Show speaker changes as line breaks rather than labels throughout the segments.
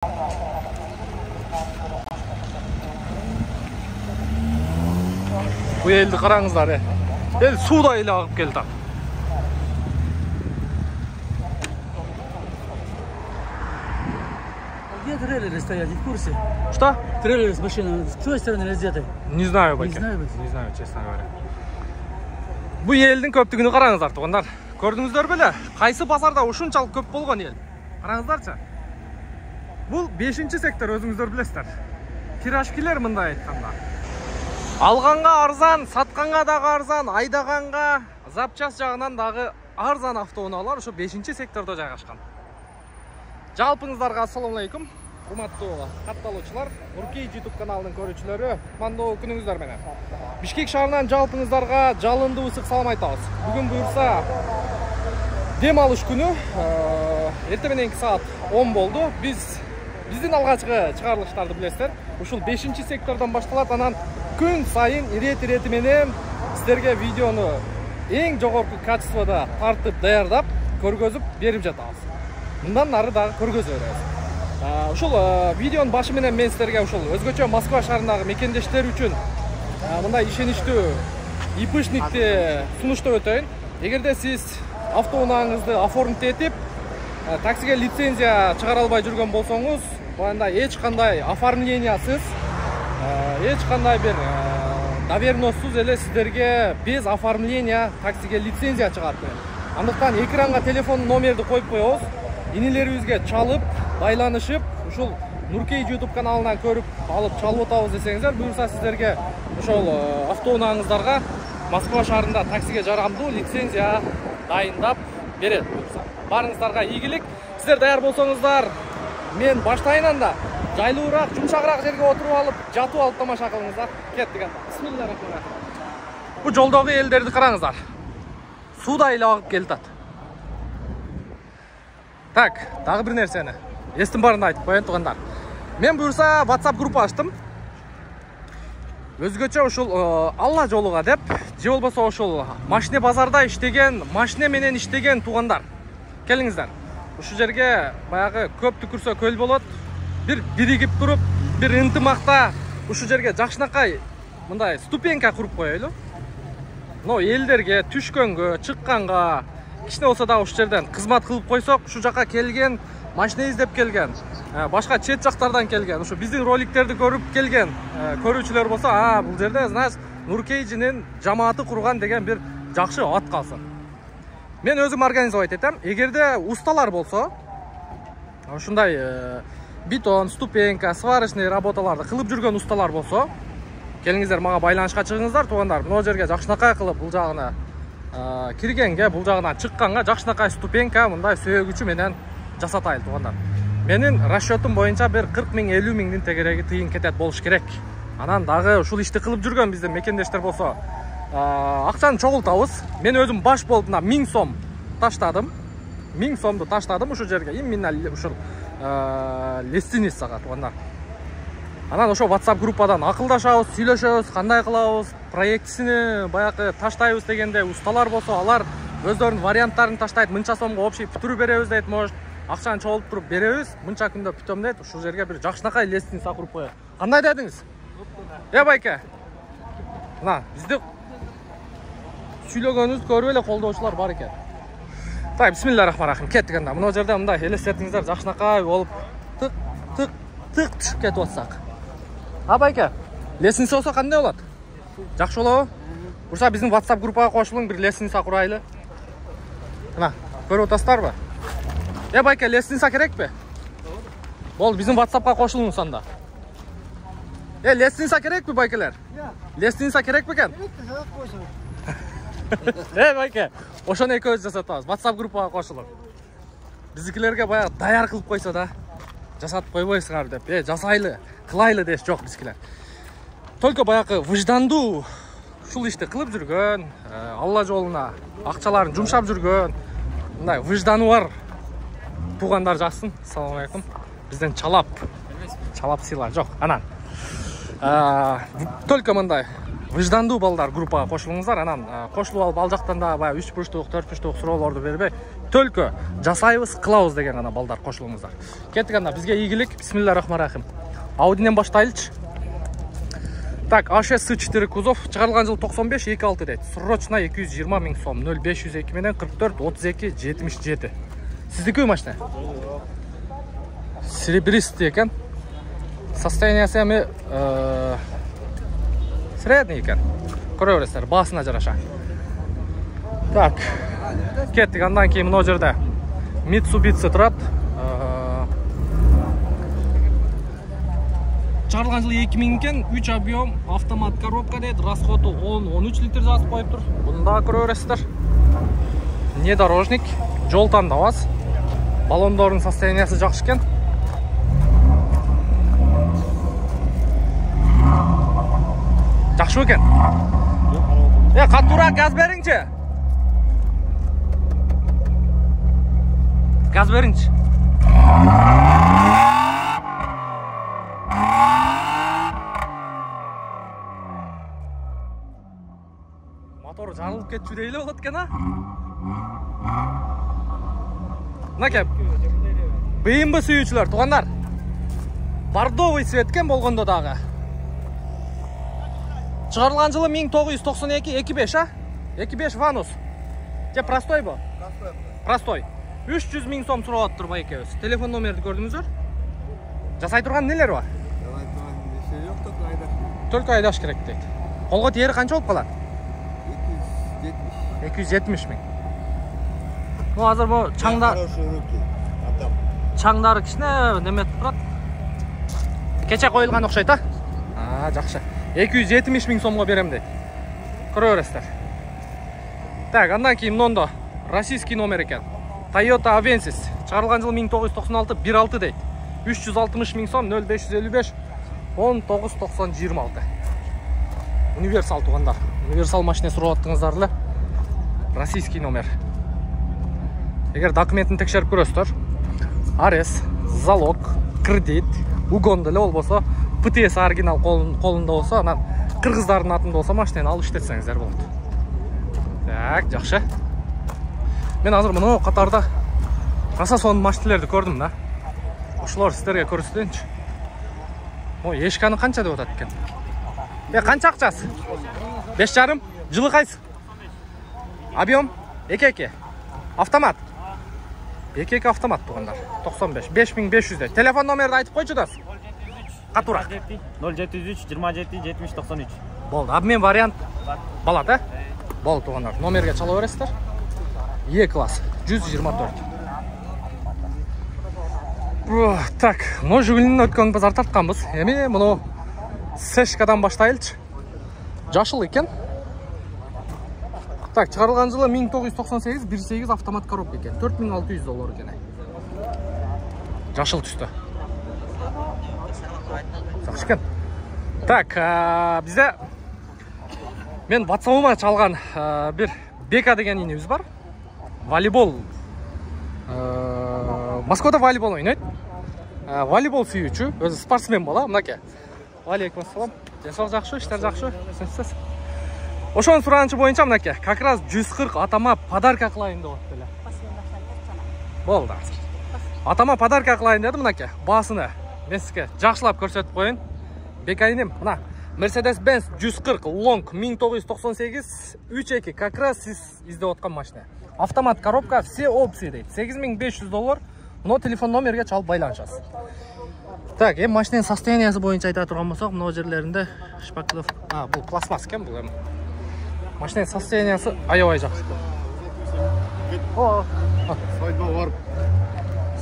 Bu eldi qarаңыздар, el suda ile ағып келді.
Где трейлеры стоят, в курсе?
Что?
Трейлеры с машиной, с той стороны раздеты.
Не знаю, байке. Не знаю, честно говоря. Bu елдің көптігіні қараңыздар, туғандар. Көрдіңіздер беле? Қайсы базарда ушунчалык көп болған ел. Қараңыздарчы. Бұл 5-ші сектор, өзіңіздер білесіздер. Пирожкилер мындай айтқанда. Алғанға арзан, сатқанға дағы арзан, айдағанға запчас жағынан дағы арзан автоунаалар ушу 5-ші секторда жайгашкан. Жалпыңыздарға ассаламалейкум. Урматтуу катталуучулар, Нуркей YouTube каналынын көрүүчүлөрү, мандуу күнүңүздөр менен. Бишкек шаарынан жалпыңыздарга жалындуу ысык салам айтабыз. Бүгүн буюрса дем алыш күнү, эртең мененки саат 10 болду. Биздин алгачкы чыгарылыштарды билесиздер. Ушул 5-ші сектордон башталат, анан күн сайын ирети менен сиздерге видеону эң жогорку качествода тартып даярдап, көргөзүп берип жатабыз. Мындан ары дагы көргөзө беребиз. Ушул видеонун башы менен мен сиздерге ушул өзгөчө Москва шаарындагы мекендештер үчүн мындай ишеничтүү ИПшникти сунуштап өтөйүн. Эгерде сиз автоунааңызды оформить этип, таксиге лицензия чыгара албай жүргөн болсоңуз, баяндай эч кандай оформлениясыз, эч кандай бир доверенностьсуз эле сиздерге без оформления таксиге лицензия чыгарып берет. Андыктан экранга телефон номерди коюп коебуз. Инилерибизге чалып, байланышып, ушул Нуркей YouTube каналынан көрүп алып чалып атабыз десеңиздер, буюрса сиздерге ошол автоунааңыздарга Москва шаарында таксиге жарамдуу лицензия дайындап берет. Барыңыздарга ийгилик. Сиздер даяр болсоңуздар, мен баштайын анда. Жайлуураак, жумшагыраак жерге отуруп алып, жатып алып тамаша кылыңыздар. Кеттик анда. Бисмиллахиррахманиррахим. Бу жолдогу элдерди караңыздар. Суда эле агып келатат. Так, дагы бир нерсени эстин барын айтып коеюн туугандар. Мен буюрса WhatsApp группа ачтым. Өзгөчө ушул Алла жолуга деп, же болбосо ушул машина базарда иштеген, машина менен иштеген туугандар. Келиңиздер. Ушу жерге баягы көп түкүрсө көл болот. Бир биригип туруп, бир ынтымакта ушу жерге жакшынакай мындай ступенька куруп коелу. Но элдерге түшкөнгө, чыкканга кичине болсо да ушу жерден кызмат кылып койсок, ушу жака келген, машина издеп келген, башка чет жактардан келген, ушу биздин роликтерди көрүп келген көрүүчүлөр болсо, бул жерде, знаешь, Нуркейжинин жамааты курган деген бир жакшы ат калсын. Мен өзүм организовать этем. Эгерде усталар болсо, ушундай бетон, ступенька, сварочный работаларды кылып жүргөн усталар болсо, келиңиздер мага байланышка чыгыңыздар, туугандар. Бул жерге жакшынакай кылып, бул жагына киргенге, бул жагынан чыкканга жакшынакай ступенька мындай сөөгүчү менен жасатайлы, туугандар. Менин расчетум боюнча бир 40 000, 50 000 тегереги тыйын кетет болуш керек. Анан дагы ушул ишти кылып жүргөн биздин мекендештер болсо, акчаны чогултабыз. Мен өзүм баш болуп 1000 сом таштадым. 1000 сомду таштадым ушу жерге. Именно ушул лестиницага, туугандар. Анан ошо WhatsApp группадан акылдашабыз, сүйлөшөбүз, кандай кылабыз, проектисини баягы таштайбыз дегенде усталар болсо, алар өздөрүнүн варианттарын таштайт. Мынча сомго общий бүтүрүп беребиз дейт, может, акчаны чогултуп туруп беребиз. Мынча күндө бүтөм дейт. Ушул жерге бир жакшынакай лестница куруп коёт. Кандай дедиңиз? Байке. Мына бизди сүйлөгөнүбүз көрүп эле колдоочулар бар экен. Так, бисмиллахиррахманиррахим. Кеттик анда. Мына жерде мындай элестетиңиздер, жакшынакай болуп тык түшүп кетип атсак. Байке, лестница болсо кандай болот? Жакшы болобу? Бурса биздин WhatsApp группага кошулуң, бир лестница курайлы. Мына, көрүп атасыздарбы? Байке, лестница керекпи? Болду, биздин WhatsAppка кошулуңуз анда. Лестница керекпи, байкелер? Лестница керек бекен? Байке, ошону экөөбүз жасатабыз. WhatsApp группага кошулуң. Биздикилерге баягы даяр кылып койсо да, жасатып койбойсуңар деп, жасайлы, кылайлы деш жок биздикилер. Только баягы выждандуу ушул ишти кылып жүргөн, Алла жолуна акчаларын жумшап жүргөн, мындай выжданы бар туугандар жаксын. Ассаламу алейкум. Бизден чалап сыйлар жок. Анан только мындай Выждандуу балдар группага кошулуңуздар, анан кошулуп алып ал жактан да баягы 3 бурчтук, 4 бурчтук суроолорду бербей, төлкө жасайбыз, кылабыз деген гана балдар кошулуңуздар. Кеттик анда, бизге ийгилик. Бисмиллахиррахманиррахим. Audinен баштайлычы. Так, HS4 кузов, чыгарылган жыл 95-26 дейт. Срочно 220 000 сом, 0502 менен 44 32 77. Сиздики машина? Серебристый экен. Состояниясы эми средний экен. Көрө бересиздер, баасына жараша. Так, кеттик, андан кийин мына жерде Mitsubishi турат. Чыгарылган жылы 2000 экен, 3 объем, автомат коробка дейт, расходу 10-13 литр жазып коюптур. Буну да көрө бересиздер. Внедорожник, жол тандабыз. Баллондордун состояниясы жакшы экен. Жакшы экен. Каттуураак газ бериңчи. Газ бериңчи. Мотор жарылып кетчү дейле болот экен, а? Мынакей, BMW сүйүүчүлөр, туугандар. Бордовый цвет экен болгондо дагы. Чыгарылган жылы 1992, 25, а? 25 Ванус. Же простой бу? Простой. 300 000 сом сурап атыптыр байкебиз. Телефон номерди көрдүңүздөр? Жасай турган нелер бар?
Жасай турган неше жок, только айдаш.
Только айдаш керек дейт. Колго тиери канча болуп калат? 270 000. Bu азыр bu чаңдары кичине неметип турат. Кече коюлган окшойт, а? Жакшы. 270 000 сомго берем дейт. Көрө бересиздер. Так, андан кийин мондо российский номер экен. Toyota Avensis. Чыгарылган жыл 1996, 16 дейт. 360 000 сом, 0555 199026. Универсал туугандар. Универсал машина сурап аттыңыздар эле. Российский номер. Эгер документин текшерип көрөсүздөр, арест, залог, кредит, угон деле болбосо, ПТС оригинал колунда болсо, анан кыргыздардын атында болсо машинени алып иштетсеңиздер болот. Так, жакшы. Мен азыр мына катарда Рососон машиналерди көрдүм да. Ошолор сиздерге көрсөтөйүнчү. Ой, эшканы канча деп атат экен. Канча акчасы? 5,5. Жылы кайсы? Объем? 2-2. Автомат. 2-2 автомат туугандар. 95. 5500 дейт. Телефон номерди айтып койчу да. Катуураак.
073 27 70 93.
Болду. Обмен вариант болот, а? Болду туугандар. Номерге чала бересиздер. Е класс. 124. Так, мына жүгүлүнүн өткөн базар тартканбыз. Эми мына Сешкадан баштайлычы. Жашыл экен. Так, чыгарылган жылы 1998, 1.8 автомат коробка экен. $4600 экен. Жашыл түстө. Жакшы экен. Так, бизде мен WhatsApp-ыма чалган бир Бека деген инебиз бар. Волейбол. Москвада волейбол ойнойт. Волейбол сүйүүчү, өзү спортсмен бала, мынакей. Алейкум ассалам. Жасал жакшы, иштер жакшы. Сиз. Ошонун суранычы боюнча мынакей, как раз 140 атама подарка кылайын деп атты эле. Болду. Атама подарка кылайын деди мынакей. Баасыны мен сизге жакшылап көрсөтүп коеюн. Бекайнем, мына Mercedes-Benz 140 Long 1998 3.2, как раз сиз издеп аткан машина. Автомат коробка, все опции дейт. $8500. Мына телефон номерге чалып байланышасыз. Так, машинанын состояниясы боюнча айта турган болсок, мына жерлеринде шпаклев, бул пластмасс экен бул эми. Машинанын состояниясы аябай жакшы.
Сайдга барып.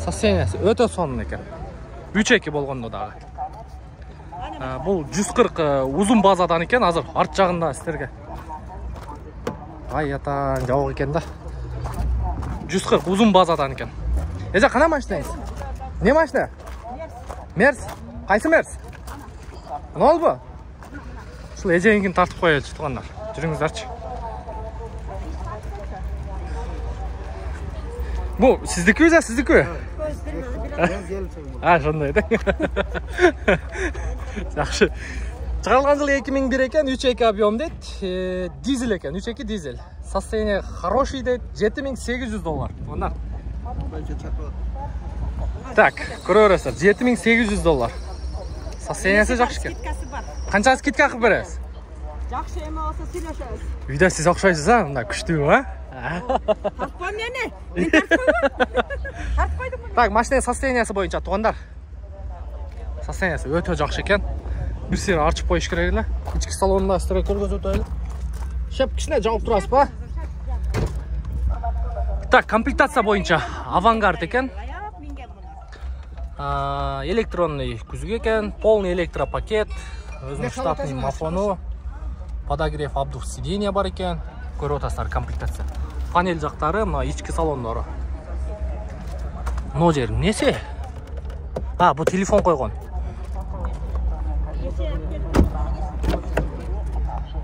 Состояниясы өтө сонун экен. 3.2 болгондо дагы. Бул 140 узун базадан экен, азыр арт жагында сиздерге. Ай атан жабык экен да. 140 узун базадан экен. Эже кана машинаңыз? Не машина? Мерс. Кайсы Мерс? Не болду? Ушул эжеңин тартып коелучу туугандар. Жүрүңүздөрчү. Бу сиздики же, сиздики? Ошондой да. Жакшы. Çıkarılған жыл 2001 екен, 3.2 объем дейді, дизель екен, 3.2 дизель. Состояние хороший дейді, $7.800. Ондар. Так, көрерсіздер, $7.800. Состояниесі жақсы екен. Қанша скидка қылып бересіз?
Жақсы еме болса сөйлесеміз.
Үйде сіз ақшайсыз, а? Мына күшті, а?
Тартпа мені. Мен тартпайдым.
Так, машина состояниясы бойынша туғандар. Состояниясы өте жақсы екен. Bir seri archib qo'yish kerak edi. Ichki salonni astra ko'rgazib o'taylik. Shep kichkina javob turasiz ba? Так, комплектация bo'yicha Avangard ekan. Elektronli kuzgi ekan, полный электропакет, o'zining shtatniy mafoni, подогрев обдув сиденья бар ekan. Ko'rib o'tasizlar комплектация. Panel jaqlari, mana ichki salonlari. Mына жер nesi? Ha, bu telefon qo'ygan.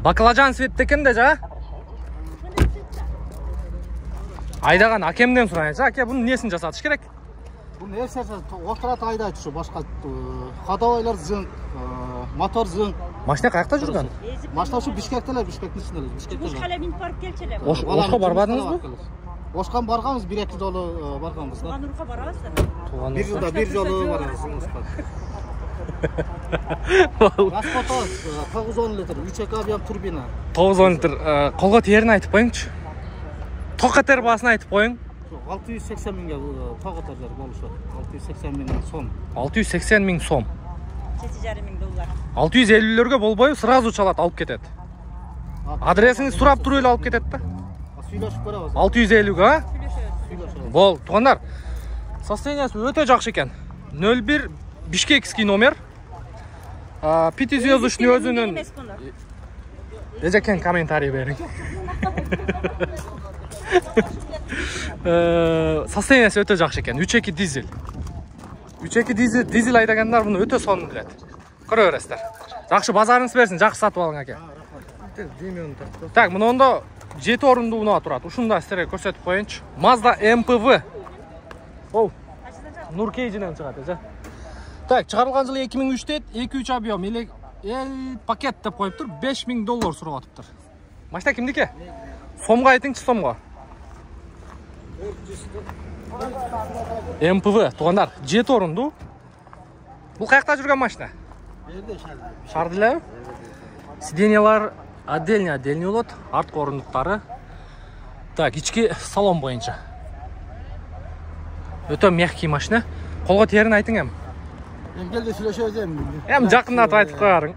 Bakalajan svettekin de ja. Айдаған акемден сұрайыншы, аке бұны несін жасатыш керек?
Бұны ерсерсіз, отырат айдайды şu, başka қадавайлар зың, мотор зың.
Машина қаяқта жүрген?
Машина şu Бишкектелер, Бишкектің ішінделер.
Ошқала мен парк келчелер.
Ошқа барбадыңыз ба?
Ошқан барғанбыз, 1-2 жолы барғанбыз.
Туған ұрға барасыз?
Bir жылда bir жолы барғанбыз. Расход 910 литр, 3.2 объем турбина.
910 литр. Қолға терін айтып қойыңшы. Тоқатер басын айтып қойың.
680 мыңға тоқатер болушы. 680 мың сом.
680 мың сом.
$7,500.
650-лерге болбай сразу çalat алып кетеді. Адресіңіз сұрап тұрып алып кетеді да?
Сөйлесіп көреміз.
650-ге, а?
Сөйлесіп.
Бол, туғандар. Состояниясы өте жақсы екен. 01 Бишкекский номер. Пятизвездочный өзінің... Ежекен комментарий берің. Состояниясы өте жақсы екен. 3.2 дизель. 3.2 дизель айдағандар бұны өте соңын біледі. Көрі өрестер. Жақсы базарыңыз берсін, жақсы сатып алың әке. Так, мұны онда 7 орынды ұна тұрады. Ұшында істерге көрсетіп қойыншы. Mazda MPV. Оу, Нуркейджінен шығады. Так, шығарылған жылы 2003-те 2-3 объем пакет деп қойып тұр, $5,000 сұрап атып тұр. Машина кімдеке? Сомға айтыңшы, сомға. MPV, туғандар, 7 орынды. Бұл қаяқта жүрген машина? Шардылы. Сиденьялар отдельный олады, артқы орындықтары. Так, ички салон бойынша. Өте мягкий машина. Қолға терін айтың әм?
Geldi söyleyeceğim.
Hem жақындатып айтып қойарың.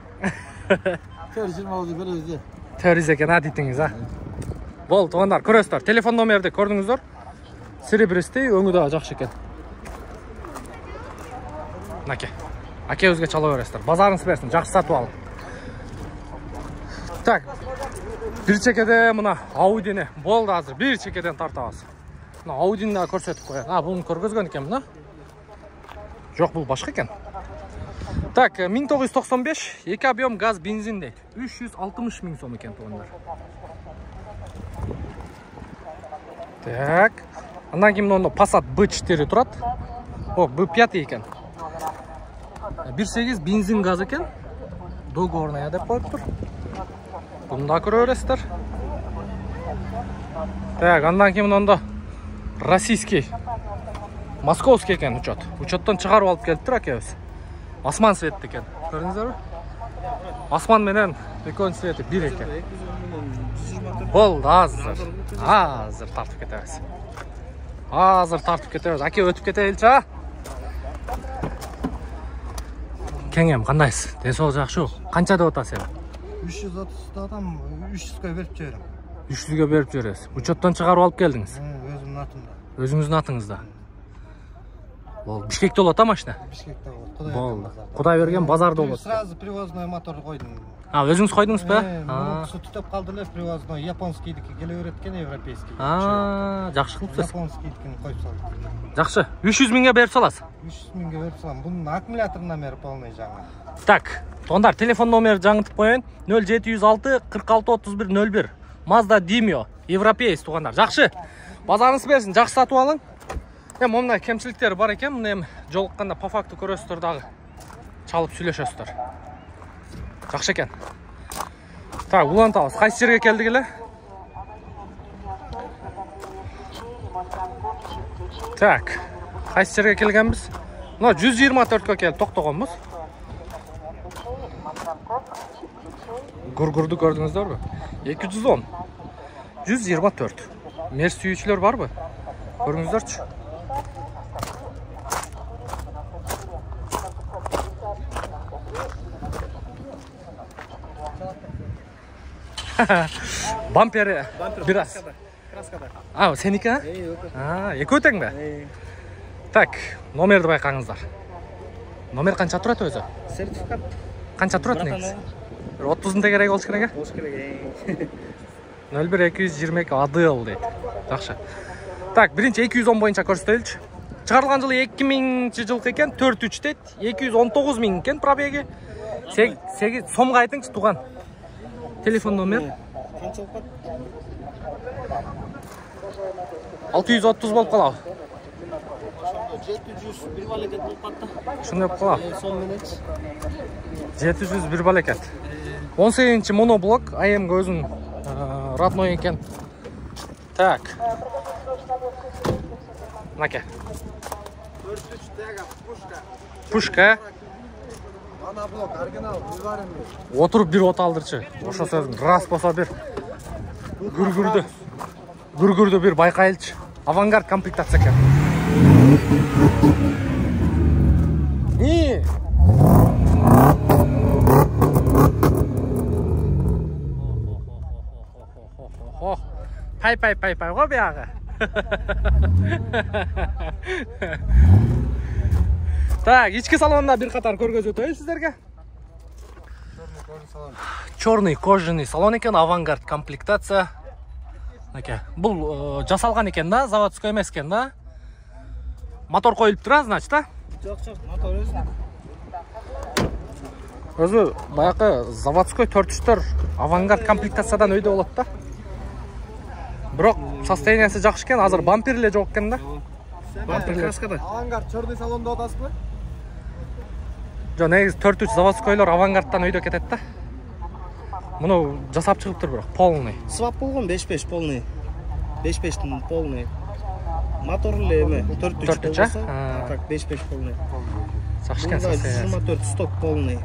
420 oldu böyle özde.
Төріз екен адитіңіз, а? Бол, туғандар, көресіздер. Телефон номерді көрдіңіздер. Серебристей, өңі да жақсы екен. Наке. Аке өзге чала өресіздер. Базарыңыз берсін, жақсы сатып алың. Так. Bir чекеде мұна Audini. Болды азыр, bir чекеден тартабыз. Мұна Audini көрсетіп қоян. Бұны көргізген екен мұна. Жоқ, бұл башқа екен. Так, 1995, 2 объем газ бензин дейді. 360 мың сом екен туғандар. Так. Андан кейін мұнда Passat B4 тұрады. О, B5 екен. 1.8 бензин газ екен. Договорная деп қойып тұр. Бұны да көріп өресіздер. Так, андан кейін мұнда российский, московский екен учет. Учеттан шығарып алып келіп тұр әкебіз. Асман светті екен. Көрдіңіздер бе? Асман менен екеуінің светі бір екен. Бұл азыр тартып кетеміз. Азыр тартып кетеміз. Әке өтіп кетейілші, а? Кеңем, қандайсыз? Денсаулық жақсы. Қанша деп отасыз?
330 адам 300-ге беріп жіберем.
300-ге беріп жібересіз. Учеттан шығарып алып келдіңіз?
Өзімнің атымда.
Өзіңіздің атыңызда. Бол, Бишкекте олата машина?
Бишкекте олат.
Болды. Құдай берген базарда олат.
Сразу привозной мотор қойдым.
Өзіңіз қойдыңыз ба?
Кісі тұтып қалдылы привозной. Японскийдікі келе өреткен европейский.
Жақсы қылыпсыз.
Японскийдікін қойып салды.
Жақсы. 300 мыңға беріп саласыз?
300 мыңға беріп салам. Бұның аккумуляторынан бері полный жаңа.
Так, ондар телефон номері жаңытып қойын. 0706 46 31 01. Mazda Demio. Европейс туғандар. Жақсы. Базарыңыз берсін. Жақсы сатып алың. Мұнда кемшіліктері бар екен. Мұны жолыққанда по факту көресіздер дағы. Çalып сөйлешесіздер. Жақсы екен. Так, улантабыз. Қайсы жерге келдік еле? Так, қайсы жерге келгенбіз? Мына 124-ке келіп тоқтағанбыз. Гүргүрді көрдіңіздер бі? 210, 124. Мерс сүйүүчүлөр бар бі? Көріңіздерші. Бампері біраз. А, сенікі, а? Екі өтең бе? Так, номерді байқаңыздар. Номер қанша тұрады өзі?
Сертификат.
Қанша тұрады негіз? 30-ында керек олшы керек?
Олшы керек.
01-222 ADL дейді. Жақшы. Так, бірінші 210 бойынша көрсетелші. Шығарылған жылы 2000 жылғы екен, 4-3 дейді. 219 000 екен пробеги. Сомға айтыңшы туған. Телефон номер?
Қанша оқат?
630 болып қалау.
701 балекет болып қатты.
Шындай болып қалау.
Сон менет.
701 балекет. 18-ші моноблок, АМ-ға өзін родной екен. Так. Наке.
4-3 тяга,
Пушка.
Моноблок, оригинал, вываренный.
Отырып бір от алдырчы. Оша сөзін рас болса бір. Гүргүрді бір байқайлчы. Авангард комплектация екен. Не? Пай ғой бияғы. Так, ички салонда бір қатар көргөз өтөйін сіздерге. Черный кожаный салон екен, авангард комплектация. Бұл жасалған екен да, заводской емес екен да. Мотор қойылып тұра, значит, да?
Жоқ, мотор өзі.
Өзі баяқы заводской 4-3-төр авангард комплектациядан өйді болады да. Бірақ состояниясы жақшы екен, азыр бамперле жоқ екен да.
Бампер краскада.
Авангард черный салонда отасыз ба?
Жоқ, негіз 4-3 заводскойлар авангардтан өйді кетеді да. Мұны жасап шығып тұр бірақ, полный.
Свап болған 5-5 полный. 5-5-тің полный. Моторлы еме 4-3 болса, так 5-5 полный.
Жақшы екен состояниясы.
24 сток полный.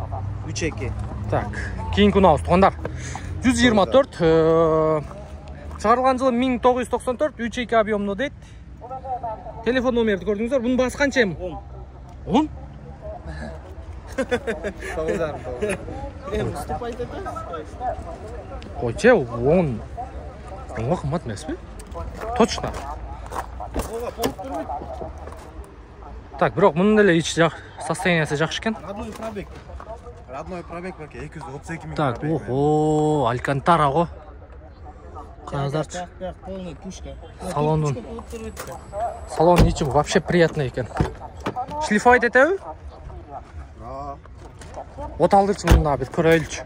3-2.
Так, кейін күн ауыз тұғандар. 124, шығарылған жылы 1994, 3-2 объемны дейді. Телефон номерді көрдіңіздер, бұның басы қанша ем? 10?
9,5.
Уступай деді.
Қойче, 10. Оңға қымат мәс бе? Точно. Так, бірақ мұның дәлі состояниясы жақшы екен.
Родной пробег. Родной пробег бәке 232 000.
Так, охо, Алькантара ғой. Қараздарчы.
Полный пушка.
Салон ничем вообще приятный екен. Шлифовать етеу? От алдырчы мұнда бір көрәйлчі.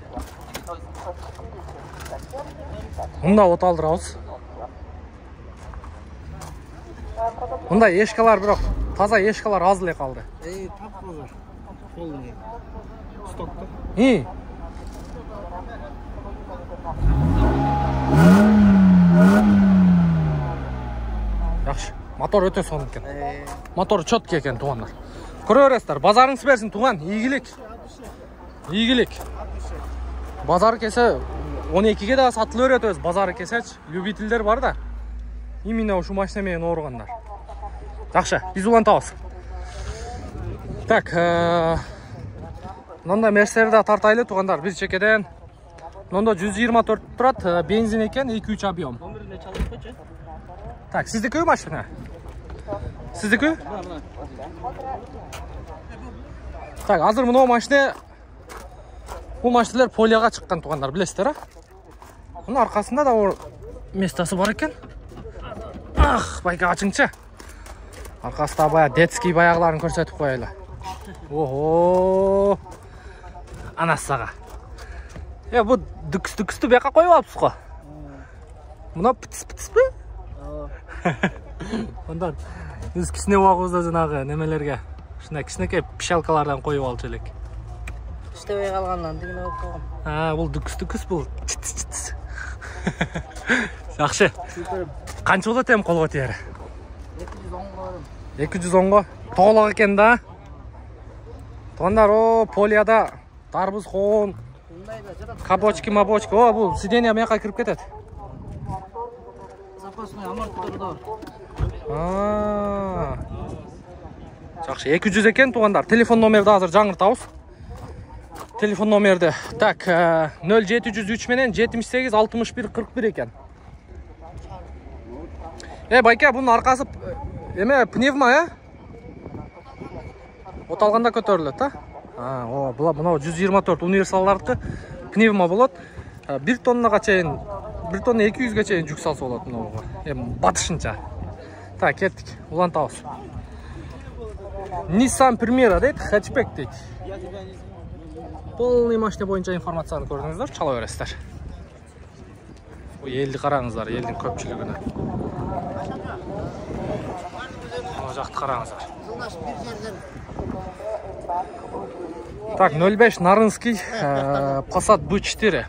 Мұнда от алдыр ауыз. Мұнда ешкалар бірақ, таза ешкалар азыле қалды.
Тап қазір. Полный. Стокта.
Жақшы, мотор өте соң екен. Мотор чөтке екен туғандар. Көререстер, базарыңыз берсін туған, игілік. Игілік. Базар кесе 12-ге да сатылы өрет өз, базары кесеч. Любительдер бар да. Именно ұшу машинемен орғандар. Жақшы, біз ұлан тауыз. Так, мында мерсерді тартайлы туғандар, біз чекеден. Мында 124 тұрат, бензин екен, 2-3 объем. Так, сіздікі машина? Сіздікі? Так, азыр мұнау машина, бұл машинелер полияға шыққан туғандар, білесіздер, а? Мұның арқасында да ол местасы бар екен. Ах, байқа açыңчы. Арқасында бая детский баяғыларын көрсетіп қойылы. Охо! Анасыға. Бұл дүкісті бияқа қойып алыпсыз қой. Мұна пітіс бі? Ондан біз кішіне уағызда жаңағы немелерге кішінекей пішалкалардан қойып алып желек.
иштебей калгандан тигине болуп калгам.
Бул дүкүс бул. Жакшы. Канча болот эми колго тиери? 210го. Тоголок экен да. Тондар полияда дарбыз коон. Кабочки, мабочки. Бул сиденье маяка кирип кетет.
Запасной амортизатор да
бар. Жакшы, 200 экен туугандар. Телефон номерди азыр жаңыртабыз. Телефон номерди. Так, 0703 менен 78 61 41 экен. Байке, бунун аркасы эме пневма, Оталганда көтөрүлөт, мына 124 универсалдардыкы пневма болот. 1 тоннага чейин, 1 тонна 200ге чейин жүк салса болот мынауга. Батышынча. Так, кеттик. Улантабыз. Nissan Primera дейт, хэтчбек дейт. Полный машина боюнча информацияны көрдүңүздөр, чала бересиздер. Элди караңыздар, элдин көпчүлүгүнө. О жакты караңыздар. Так, 05 Нарынский, Passat B4.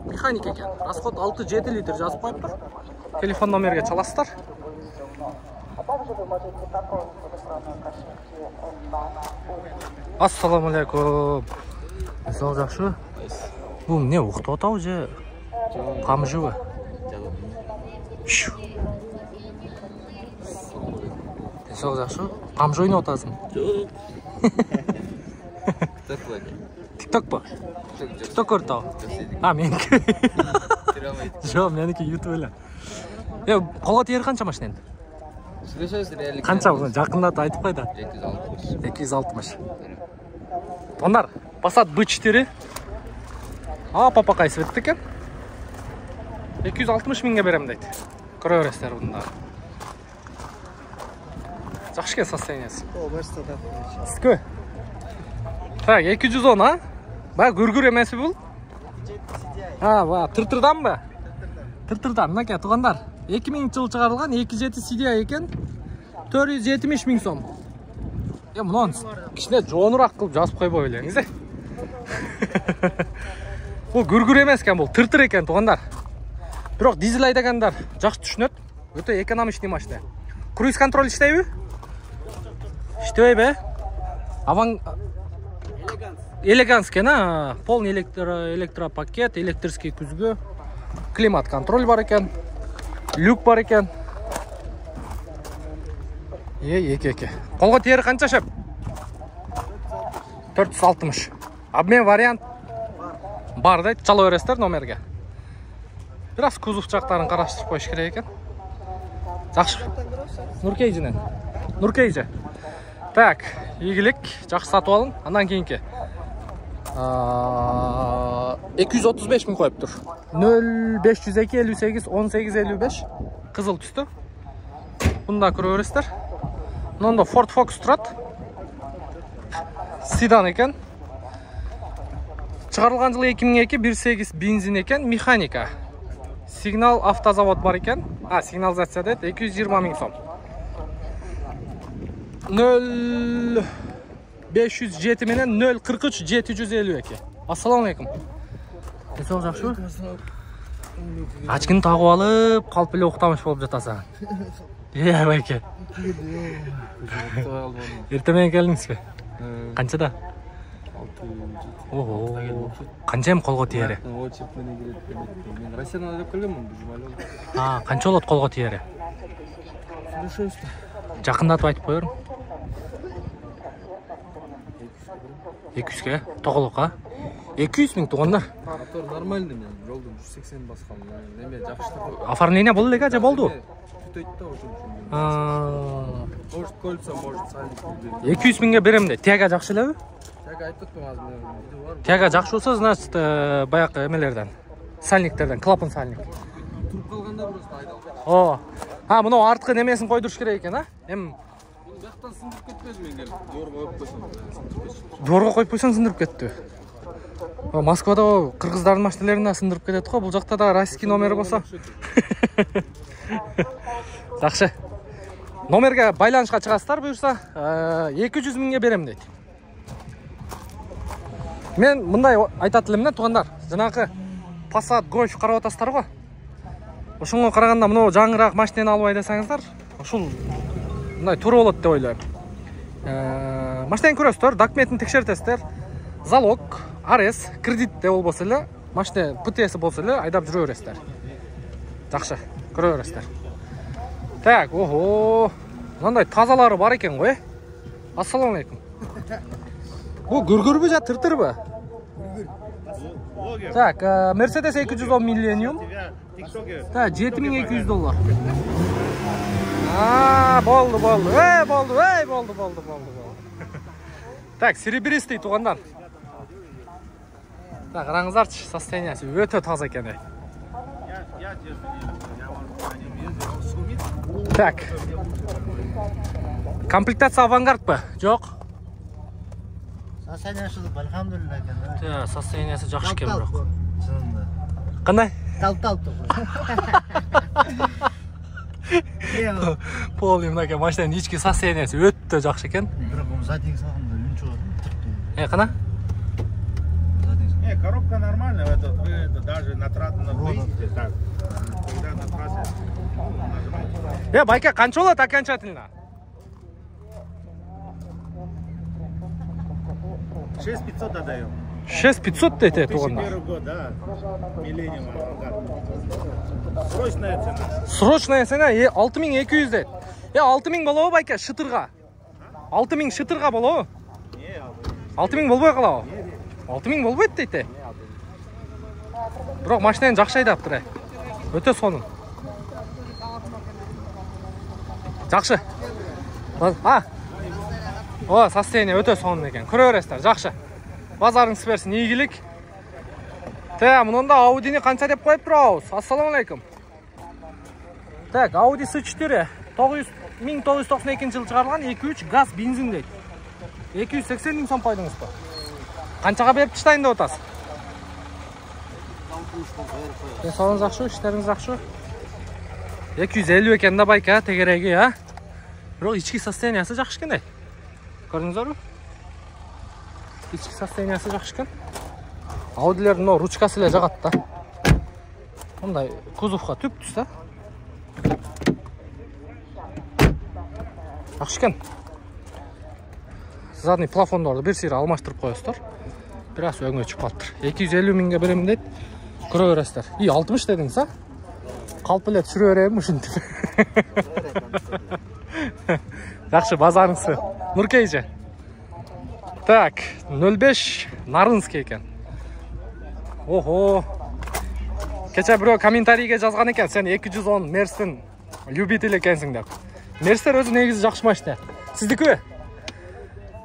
Механик экен. Расход 6-7 литр жазып коюптур. Телефон номерге чаласыздар. Ассаламу алейкум. Сау жакшы? Бул эмне уктап атабы же? Камжыбы? Сау жакшы? Камжы ойноп атасың?
Жок.
TikTok-пу? TikTok көрүп атабы? Меники. Жок, меники YouTube эле. Колго тиери канча машина энди? Канча болсун? Жакындатып айтып кой да. 260. Тондар, Passat B4. Папакай свет экен. 260 миңге берем дейт. Көрө бересиздер мында. Жакшы экен состояниясы. Скö. Так, 210, Бая гүргүр эмеси бул? Тыртырданбы? Тыртырдан, мынакей туугандар. 2000-жылы чыгарылган 2.7 Сидия экен. 470 миң сом. Мунун кичине жоонураак кылып жазып койбой элеңиз. Бул гүргүр эмес экен, бул тыртыр экен туугандар. Бирок дизель айдагандар жакшы түшүнөт. Өтө экономичный машина. Круиз контроль иштейби? Иштебейби? Элеганс экен, полный электропакет, электрический күзгө, климат контроль бар экен, люк бар экен. Эке. Колго тиери канча шеп? 460. Обмен вариант бар дейт, чала бересиздер номерге. Бираз кузов жактарын караштырып коюш керек экен. Жакшы. Нуркейжинен. Нуркейжи. Так, ийгилик, жакшы сатып алың. Андан кийинки 235 миң коюптур. 0502 58 18 55 кызыл түстө. Бунда көрө бересиздер. Мында Ford Focus турат. Седан экен. Чыгарылган жылы 2002 1.8 бензин экен, механика. Сигнал автозавод бар экен. Сигнализация дейт, 220 миң сом. 0507 менен 043 752. Ассаламу алейкум. Эсен жакшыбы? Ачкын тагып алып, калп эле уктамыш болуп жатасың. Байке. Эртең менен келдиңизби? Канчада? 6. Канча эми колго тиери?
Мен Россиядан алып келгенмин, жумалуу.
Канча болот колго тиери? Жакындатып айтып коерум. 200ге, тоголукка. 200 миң туугандар.
Мотор нормальный мен, жолдун 180 баскан. Эме жакшы.
Оформление болду эле, же болду?
Түтөйт да ошон. Может, кольца, может, сальник.
200 миңге берем де. Тяга жакшы элеби?
Тяга айтып атам азыр.
Тяга жакшы болсо, значит, баягы эмелерден, сальниктерден, клапан сальник.
Туруп калганда просто айдалып.
Мына арткы немесин койдуруш керек экен, Эми
жактан сындырып кетпесин эгер доорго коюп койсоң.
Доорго коюп койсоң сындырып кетти. Москвада кыргыздардын машиналарына сындырып кетет го. Бул жакта да российский номери болсо. Жакшы. Номерге байланышка чыгасыздар буюрса, 200 миңге берем дейт. Мен мындай айтат элем да, туугандар. Жанагы Passat Golf карап атасыздар го. Ошонго караганда мына жаңыраак машинаны алып айдасаңыздар, ушул мындай туура болот деп ойлойм. Машинаны көрөсүздөр, документин текшертесиздер. Залог, арес, кредитте болбосо эле, машина ПТС болсо эле айдап жүрө бересиздер. Жакшы, көрө бересиздер. Так, ого. Мындай тазалары бар экен го, Ассаламу алейкум. Бу гүргүрбү же тыртырбы? Так, Mercedes 210 Millennium. Так, $7200. Болду. Болду. Так, серебристый туугандар. Так, караңыздарчы, состояниясы өтө таза экен. Так. Комплектация авангардпы? Жок.
Состояниясы алхамдулилlah экен.
Да, состояниясы жакшы экен бирок.
Чынында.
Кандай?
Тал-тал тур.
Полный мынакей машинанын ички состояниясы өтө жакшы экен.
Бирок задний салганда үн чыгат.
Кана?
Коробка нормальная, вы даже на выезде, так, когда на трассе нажимаете.
Байка, канча болот окончательно?
6500 отдаем.
6500 дейт туугандар.
2001 год, да. Millennium авангард. Срочная цена.
Срочная цена 6200 дейт. 6000 болобу байка шытырга? 6000 шытырга болобу? 6000 болбой калабы? 6000 болбойт дейт. Бирок машинаны жакшы айдаптыр. Өтө сонун. Жакшы. Состояние өтө сонун экен. Көрө бересиздер, жакшы. Базарыңыз берсин, ийгилик. Мында Audini канча деп коюп турабыз? Ассаламу алейкум. Так, Audi S4 1992 жылы чыгарылган 2.3 газ бензин дейт. 280 миң сом пайдаңызбы? Канчага берип таштайын деп атасыз? Денсаулыгыңыз жакшы, иштериңиз жакшы. 250 экен да байка, тегереги, Бирок ички состояниясы жакшы экен. Көрдүңүздөрбү? Ички состояниясы жакшы экен. Audilerdin мына ручкасы эле жагат да. Мындай кузовка түп-түз да. Жакшы экен. Задний плафондорду бир сыйра алмаштырып коесуздар. Бир аз өңгө чыгып калыптыр. 250 миңге берем дейт. Көрө бересиздер. 60 дедиңиз, Калп эле түшүрө берем ушинтип. Жакшы, базарыңызды. Нуркейже. Так, 05 Нарынский экен. Ого. Кече бирөө комментарийге жазган экен, сен 210 Мерстин любитель экенсиң деп. Мерстер өзү негизи жакшы машина. Сиздикиби?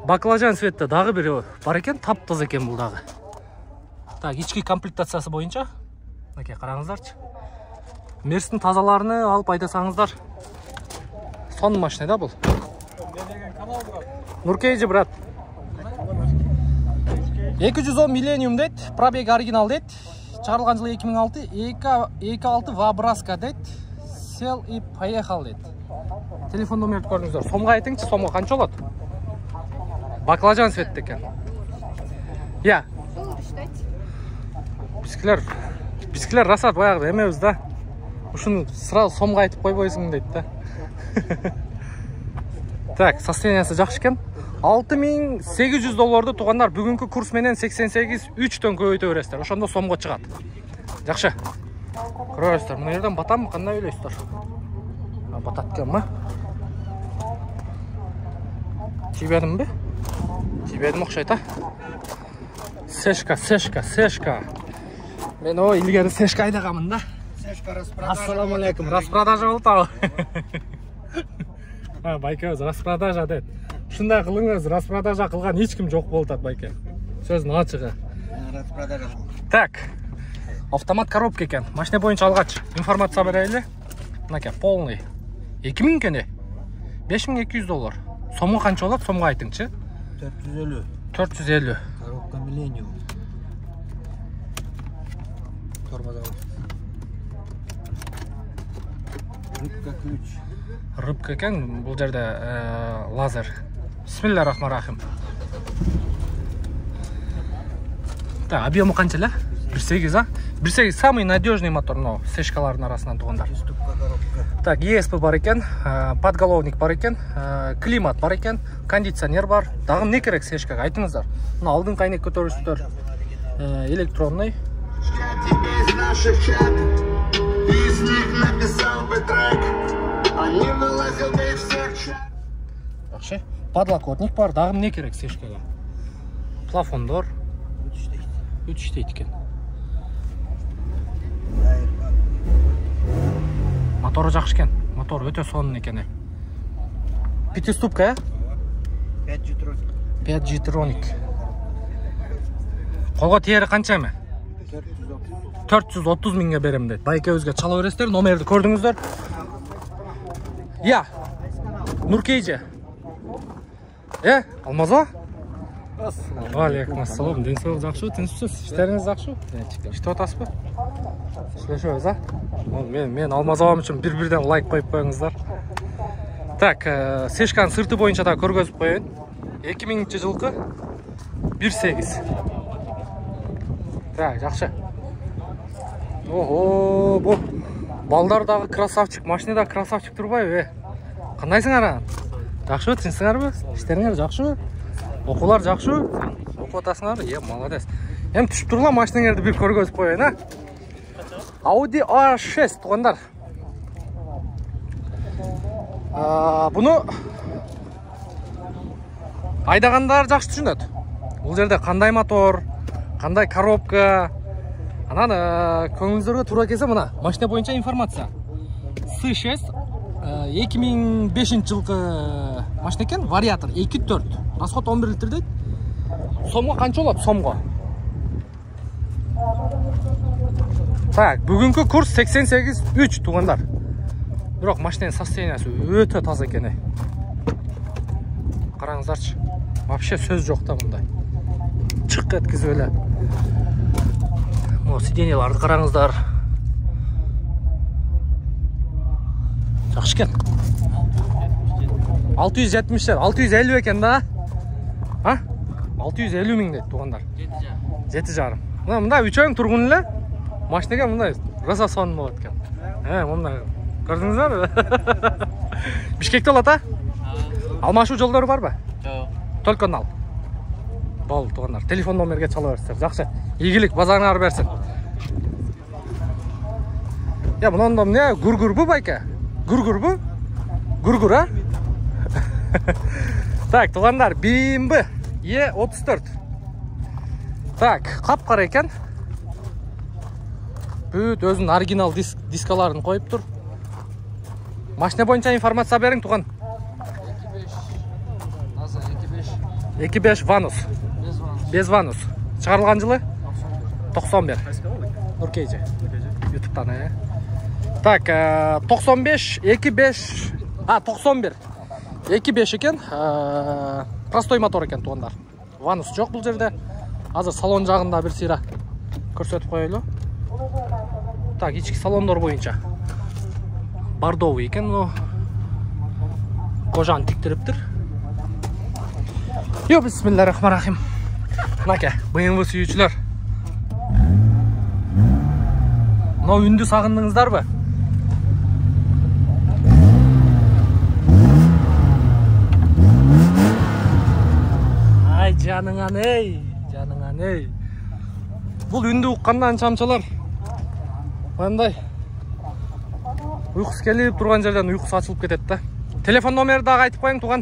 Баклажан цветте дагы бир бар экен, таптаза экен бул дагы. Так, ички комплектациясы боюнча. Мынакей караңыздарчы. Мерстин тазаларыны алып айдасаңыздар. Сонун машина да бул. Нуркейжи брат. 210 Millennium дейт, пробег оригинал дейт. Чыгарылган жылы 2006, 2.6 Вабраска дейт. Сел и поехал дейт. Телефон номерди көрүңүздөр. Сомго айтыңчы, сомго канча болот? Баклажан цвет экен. Бискилер расат баягы эмебиз да. Ушуну сразу сомго айтып койбойсуң дейт да. Так, состояниясы жакшы экен. $6800 туугандар бүгүнкү курс менен 88-3төн көбөйтө бересиздер. Ошондо сомго чыгат. Жакшы. Көрөсүздөр, мына жерден батамбы, кандай ойлойсуздар? Батат экенби? Тийбедимби? Тийбедим окшойт, Сешка. Мен илгери Сешка айдаганмын да.
Сешка распродажа.
Ассаламу алейкум. Распродажа болуп Байке өз распродажа дейт. Ушундай кылыңыз, распродажа кылган эч ким жок болуп атат байке. Сөздүн ачыгы.
Распродажа.
Так. Автомат коробка экен. Машина боюнча алгач информация берели. Мынакей полный. 2000 экен. $5200. Сомго канча болот? Сомго айтыңчы.
450.
450.
Коробка Millennium. Ручка ключ.
рыбка екен, бұл жерде лазер. Бисмиллахир-рахманир-рахим. Так, объемы қанша ла? 1.8, а? 1.8 самый надежный мотор, но сешкалардың арасынан туғандар. Так, ESP бар екен, подголовник бар екен, климат бар екен, кондиционер бар. Дағым не керек сешкаға, айтыңыздар. Мына алдың қайнек көтергіштер электронный. Жақсы. Подлокотник бар, дағым не керек сешкаға. Плафондор. Өт іштейді екен. Моторы жақсы екен. Мотор өте сонын екен. Пятиступка, 5 G-Tronic. Қолға тиері қанша ме? 430 мыңға берем дейді. Байке өзге чала өрестер, номерді көрдіңіздер. Я, Нуркейже. Алмаза? Алейкум ассалам. Денсаулық жақсы, тынышсыз. Іштеріңіз жақсы? Ішті отасы ба? Шлеші өз, а? Мен Алмаз ағам үшін бір-бірден лайк қойып қойыңыздар. Так, сешканың сырты бойынша да көргізіп қойын. 2000 жылқы 1.8. Так, жақсы. Ого, бұл балдардағы красавчик, машинада красавчик тұрбай, қандайсың ара? Жақсы, тынсыңар ба? Іштеріңер жақсы? Оқулар жақсы? Оқу атасыңар? Молодец. Түшіп тұрла машинаңерді бір көргізіп қойын, а? Audi A6 туғандар. Бұны айдағандар жақсы түсінеді. Бұл жерде қандай мотор, қандай коробка. Анан көңіліңіздерге тура келсе мына машина бойынша информация. C6 2005 жылғы машина екен, вариатор 2.4. Расход 11 литр дейді. Сомға қанша олады? Сомға. Так, бүгінгі курс 88.3 туғандар. Бірақ машинаның состояниясы өте таза екен. Қараңыздаршы. Вообще сөз жоқ та бұндай. Чық еткізіп өлі. Сиденьеларды қараңыздар. Жақсы екен. 670-лер, 650 екен да? 650 мың дейді туғандар. 7,5. Мұнда үшеуің тұрғынлы, машинаға мұнда раса соның болады екен. Мұнда көрдіңіздер? Бишкекте олады, алмашу жолдары бар ба? Только нал. Бол туғандар. Телефон номерге чала берсіздер. Жақсы. Игілік базарыңар берсін. Мұнда не? Гүргүр бұ байка? Гүргүр бұ? Гүргүр, а? Так, туғандар, BMW E34. Так, қап-қара екен. Бүт өзінің оригинал дискаларын қойып тұр. Машина бойынша информация берің, туған. 2.5 Ванус. Без Ванус. Шығарылған жылы? 91. Нуркейже. Ютубтан, Так, 95, 2.5, 91. 2.5 екен, простой мотор екен туғандар. Ванус жоқ бұл жерде. Азыр салон жағында бір сира көрсетіп қойылы. Так, ички салондор бойынша. Бардовый екен, қожан тіктіріптір. Бисмиллахир-рахманир-рахим. Мынаке, BMW сүйүүчүлөр. Мынау үнді сағындыңыздар ба? Ай, жаныңан ей, жаныңан ей. Бұл үнді ұққаннан шамшалар. Қандай? Ұйқысы келіп тұрған жерден ұйқысы açылып кетеді да. Телефон номері дағы айтып қойың туған?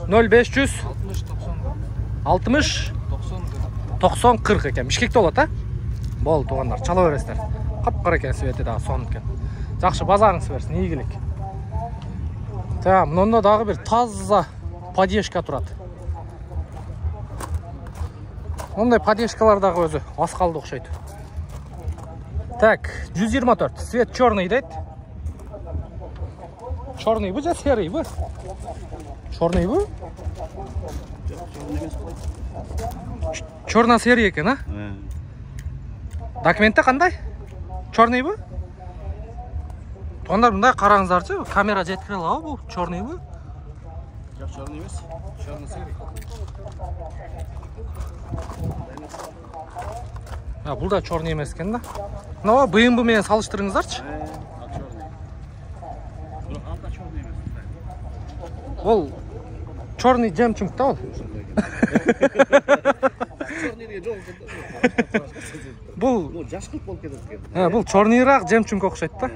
0500 60 90 40 екен. Бишкекте олады, а? Бол туғандар, чала өрестер. Қап-қара екен светі дағы соны екен. Жақшы базарыңыз берсін, игілік. Мұнда дағы бір таза поддержка тұрады. Ондай поддержкалардағы өзі асқалды оқшайды. Так, 124. Свет черный дейді. Черный бұ, серый бұ? Черный бұ? Черна серый екен, а? Документте қандай? Черный бұ? Тондар мындай қараңыздарчы, камера жеткіре алабы бұл? Черный бу?
Жоқ, черный емес. Черный серый.
Бұл да черный емес екен да. Мынау BMW менен салыштырыңыздарчы. Ол черный жемчуг да ол. Бұл
жашқылық болып кетеді екен.
Бұл черныйрақ жемчуг окшойт да.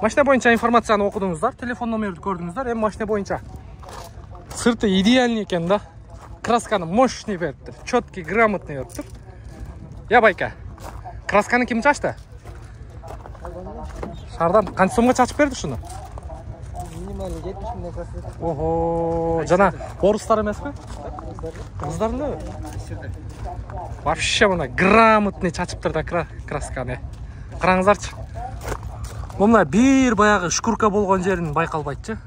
Машина боюнча информацияны окудуңуздар, телефон номерди көрдүңүздар. Эми машина боюнча сырты идеальный экен да. Красканы мощный бериптир, четкий, грамотный бериптир. Я байка. Красканы ким чачты? Шардан канча сомго чачып берди ушуну?
Минимально 70 миңден красивет.
Ого, жана орустар эмеспи? Кыздар эле? Вообще мына грамотный чачыптыр да красканы. Караңыздарчы. Мына бир баягы шкурка болгон жерин байкалбайтчы.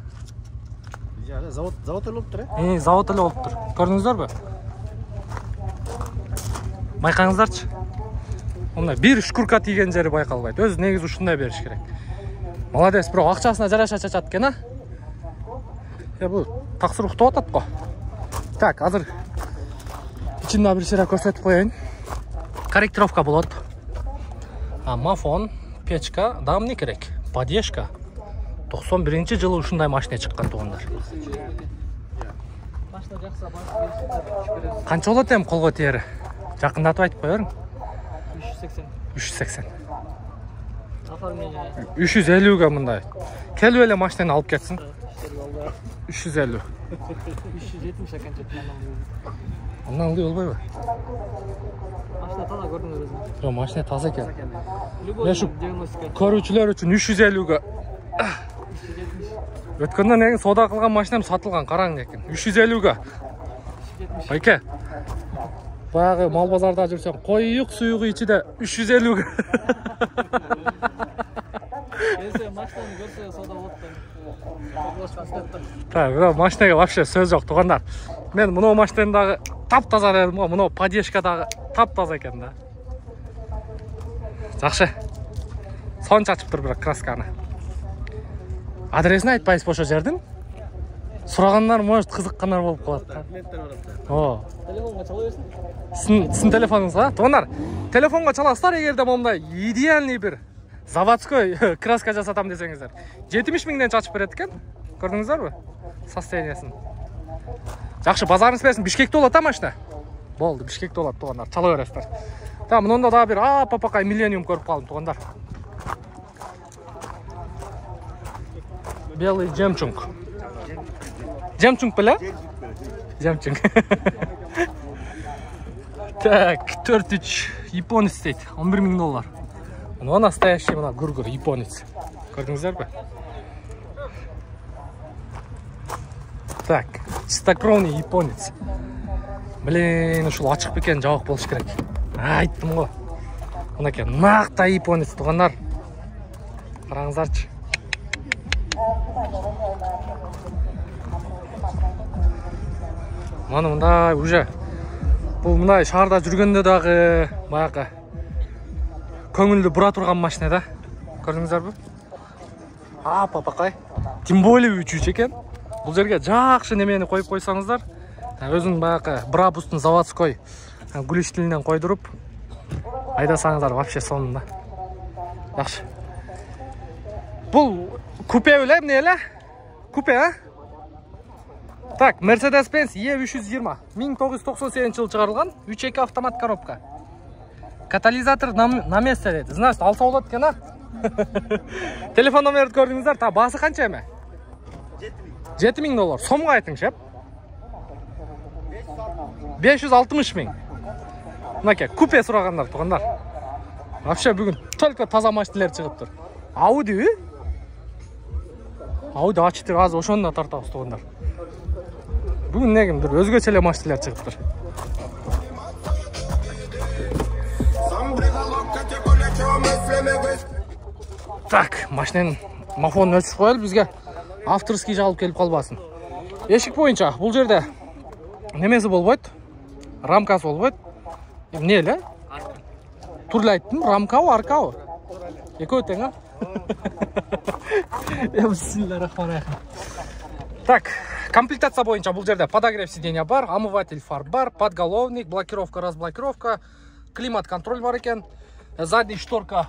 Завод эле болуптур,
Завод эле болуптур. Көрдүңүздөрбү? Байкаңыздарчы. Мына бир шкурка тийген жери байкалбайт. Өзү негизи ушундай бериш керек. Молодец, бирок акчасына жараша чачат экен, а? Бул таксыр уктап атат го. Так, азыр ичинде бир сыйра көрсөтүп коеюн. Корректировка болот. Мафон, печка, дагы эмне керек? Поддержка. 91-жылы ушундай машина чыккан туугандар.
Машина жакса барып
Канча болот эми колго тиери? Жакындатып айтып коерүң.
380.
380.
Оформление.
350га мындай. Келип эле машинаны алып кетсин. 350.
370 экен жетмандан.
Андан ылдый болбойбу?
Машина таза көрдүңүз өзүңүз.
Жок, машина таза экен.
Любой
Мен ушу
диагностика.
көрүүчүлөр үчүн 350га. Өткөндөн кийин соода кылган машинам сатылган, караң экен. 350га. Байке. Баягы мал базарда жүрсөм, коюк суюгу ичиде 350га.
Келсе машинаны көрсө соода болот да.
Так, бирок машинага вообще сөз жок, туугандар. Мен мына машинаны дагы таптаза дедим го, мына поддержка дагы таптаза экен да. Жакшы. Сон чачыптыр бирок красканы. Адресин айтпайсыз ошо жердин? Сурагандар может кызыккандар болуп калат да. О.
Телефонго чала берсин.
Сиздин телефонуңузга? Туугандар, телефонго чаласыздар эгерде момундай идеальный бир заводской краска жасатам десеңиздер. 70 миңден чачып берет экен. Көрдүңүздөрбү? Состояниясын. Жакшы, базарыңыз берсин. Бишкекте болот а машина? Болду, Бишкекте болот туугандар. Чала бересиздер. Та мында дагы бир папакай Millennium көрүп калдым туугандар. Белый жемчуг. Жемчуг беле? Жемчуг. Так, 4-3 японец дейт. 11 миң доллар. Мына настоящий мына гүргүр японец. Көрдүңүздөрбү? Так, чистокровный японец. Блин, ушул ачык бекен жабык болуш керек. Айттым го. Мынакей накта японец туугандар. Караңыздарчы. Мана мындай уже бул мындай шаарда жүргөндө дагы баягы көңүлдү бура турган машина да. Көрдүңүздөрбү? Папакай. Тем более үчүч экен. Бул жерге жакшы немени коюп койсоңуздар, өзүнүн баягы Брабустун заводской гүлүштүлүнөн койдуруп айдасаңыздар вообще сонунда. Жакшы. Бул купе беле, эмне эле? Купе, а? Так, Mercedes-Benz E320. 1998 жылы чыгарылган, 3.2 автомат коробка. Катализатор на месте дейт. Значит, алса болот экен, а? Телефон номерди көрдүңүздөр. Та баасы канча эме? 7 миң доллар. Сомго айтыңчы. 560 миң. Мынакей, купе сурагандар туугандар. Вообще бүгүн только таза машиналар чыгыптыр. Audi? Audi A4 азыр ошондо тартабыз туугандар. Бүгүн негимдир өзгөчө эле машиналар чыгыптыр. Так, машинанын мафонун өлчүп коелу, бизге авторский жалып келип калбасын. Эшик боюнча бул жерде немеси болбойт? Рамкасы болбойт. Эмне эле? Тур эле айттым, рамкабы, аркабы? Экөө тең, а? Bismillahirrahmanirrahim. Так, комплектация боюнча бул жерде подогрев сиденья бар, омыватель фар бар, подголовник, блокировка, разблокировка, климат контроль бар экен. Задний шторка.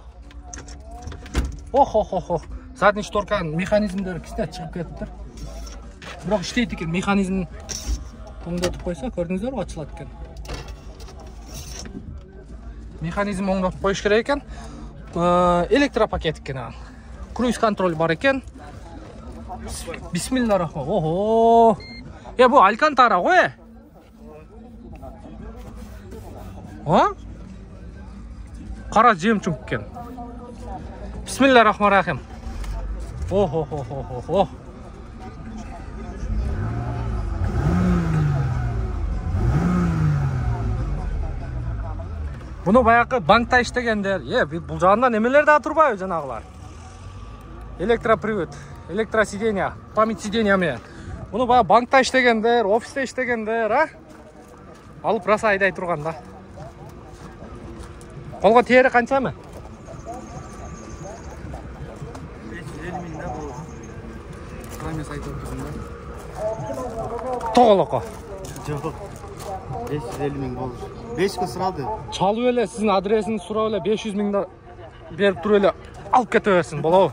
Ох. Задний шторканын механизмдери кичине чыгып кетиптир. Бирок иштейт экен, механизмин оңдотуп койсо, көрдүңүздөрбү, ачылат экен. Механизм оңдотуп коюш керек экен. Электропакет экен анан. Круиз контроль бар экен. Бисмиллахиррахманиррахим. Ого. Бу алькантара го. Кара жемчуг экен. Бисмиллахиррахманиррахим. Ого. Буну баягы банкта иштегендер, бул жагында немелер да турбайбы жанагылар? Электропривод, электросиденья, память сиденья менен. Буну баягы банкта иштегендер, офисте иштегендер, алып раса айдай турган да. Колго тери канчамы?
550 миң да бул. Камес айтып турдум да.
Тоголоко.
Жок. 550 миң болуш. 5 күн сурады.
Чалып эле сиздин адресиңизди сурап эле 500 миңди берип туруп эле алып кете берсин, болобу?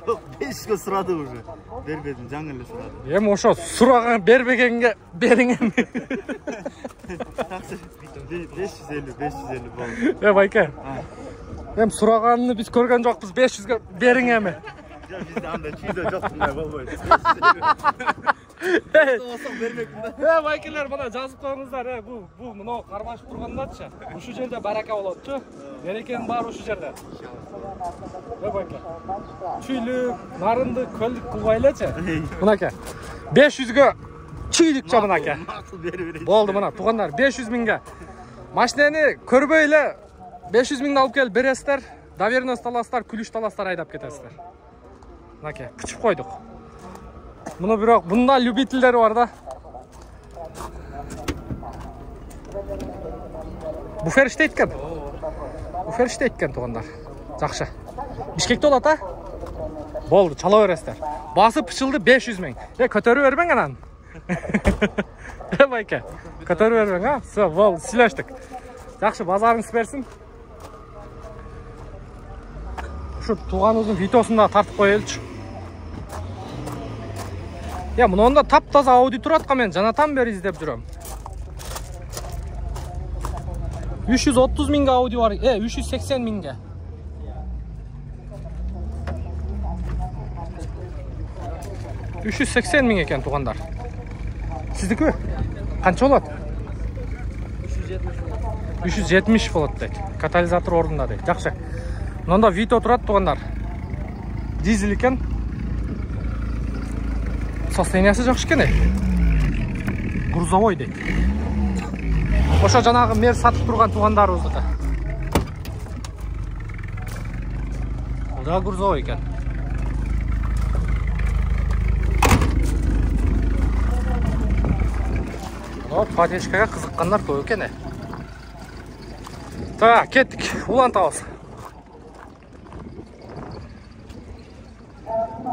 Жок, 5 күн сурады уже. Бербедим, жаңы эле сурады.
Эми ошо сураган бербегенге бериң эми.
550 болду.
Байке. Эми сураганын биз көргөн жокпуз, 500га бериң эми.
Жок, бизде андай чүйдө жок, мындай болбойт.
Байкелер, мына жазып коюңуздар, бул мына кармашып тургандачы. Ушул жерде барака болотчу. Берекенин баары ушул жерде. Байке. Чүйлүк, нарындык, көлдүк кылбайлычы. Мынаке. 500га чүйлүкчө мынаке. Болду мына туугандар, 500 миңге. Машинени көрбөй эле 500 миңди алып келип бересиздер. Доверенность аласыздар, күлүш аласыздар, айдап кетесиздер. Мынаке, кычып койдук. Муну бирок бунда любительдери бар да. Буфер иштейт экен. Буфер иштейт экен туугандар. Жакшы. Бишкекте болот а? Болду, чала бересиздер. Басы пычылды 500 миң. Көтөрүп бербең анан. Байке. Көтөрүп бербең, а? Всё, болду, сүйлөштүк. Жакшы, базарыңыз берсин. Ушу тууганыбыздын видеосун да тартып коелучу. Мында тап-таза Ауди турат, мен жанатан бери издеп жүрөм. 330 миңге Ауди бар, 380 миңге. $380 миң экен туугандар. Сиздики? Канча болот? 370 болот дейт. Катализатор ордунда дейт. Жакшы. Мында видео турат туугандар. Дизель экен. Состояниясы жакшы экен. Грузовой дейт. Ошо жанагы мер сатып турган туугандарыбыздыкы. Бул да грузовой экен. Поддержкага кызыккандар көп экен. Так, кеттик. Улантабыз.